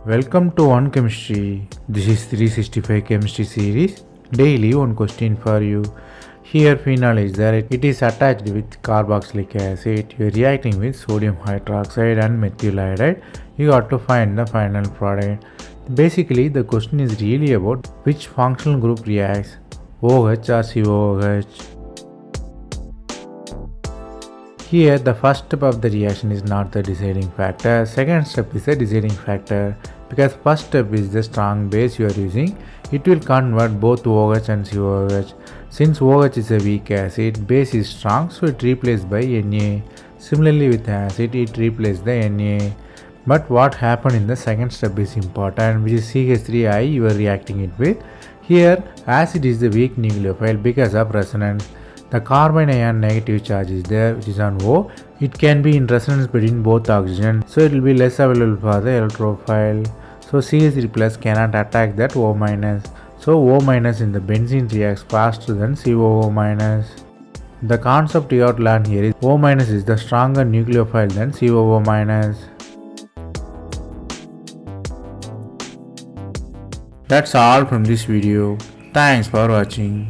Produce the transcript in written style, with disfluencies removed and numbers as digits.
Welcome to One Chemistry. This is 365 Chemistry series. Daily one question for you. Here phenol is there. It is attached with carboxylic acid. You are reacting with sodium hydroxide and methyl iodide. You got to find the final product. Basically the question is really about which functional group reacts, OH or COOH. Here the first step of the reaction is not the deciding factor. Second step is the deciding factor. Because first step is the strong base you are using, it will convert both OH and COOH. Since OH is a weak acid, base is strong, so it replaced by Na. Similarly with acid, it replaced the Na. But what happened in the second step is important, which is CH3I you are reacting it with. Here acid is the weak nucleophile because of resonance. The carbon ion negative charge is there, which is on O. It can be in resonance between both oxygen, so it will be less available for the electrophile. So CH3 plus cannot attack that O minus. So O minus in the benzene reacts faster than COO minus. The concept you have to learn here is O minus is the stronger nucleophile than COO minus. That's all from this video. Thanks for watching.